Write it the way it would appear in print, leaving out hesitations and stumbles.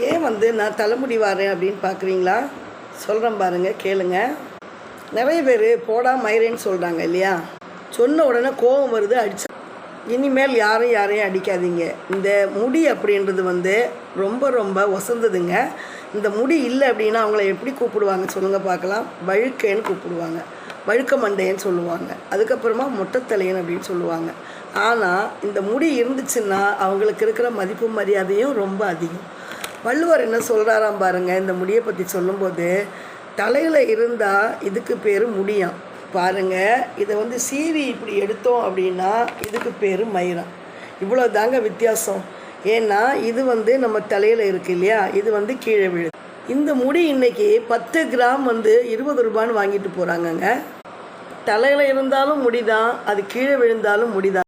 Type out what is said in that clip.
ஏன் நான் தலைமுடி வாரேன் அப்படின்னு பார்க்குறீங்களா? சொல்கிறேன் பாருங்கள், கேளுங்க. நிறைய பேர் போடா மயிரேன்னு சொல்கிறாங்க இல்லையா? சொன்ன உடனே கோபம் வருது, அடிச்சா. இனிமேல் யாரையும் அடிக்காதீங்க. இந்த முடி அப்படின்றது ரொம்ப ரொம்ப ஒசந்ததுங்க. இந்த முடி இல்லை அப்படின்னா அவங்கள எப்படி கூப்பிடுவாங்க சொல்லுங்கள் பார்க்கலாம்? வழுக்கைன்னு கூப்பிடுவாங்க, வழுக்க மண்டைன்னு சொல்லுவாங்க, அதுக்கப்புறமா மொட்டைத்தலையன் அப்படின்னு சொல்லுவாங்க. ஆனால் இந்த முடி இருந்துச்சுன்னா அவங்களுக்கு இருக்கிற மதிப்பு மரியாதையும் ரொம்ப அதிகம். வள்ளுவர் என்ன சொல்கிறாராம் பாருங்கள், இந்த முடியை பற்றி சொல்லும்போது, தலையில் இருந்தால் இதுக்கு பேர் முடியாம் பாருங்கள். இதை சீவி இப்படி எடுத்தோம் அப்படின்னா இதுக்கு பேர் மயிரம். இவ்வளோ தாங்க வித்தியாசம். ஏன்னா இது நம்ம தலையில் இருக்குது இல்லையா, இது கீழே விழுது. இந்த முடி இன்றைக்கி 10 கிராம் 20 ரூபான்னு வாங்கிட்டு போகிறாங்கங்க. தலையில் இருந்தாலும் முடிதான், அது கீழே விழுந்தாலும் முடிதான்.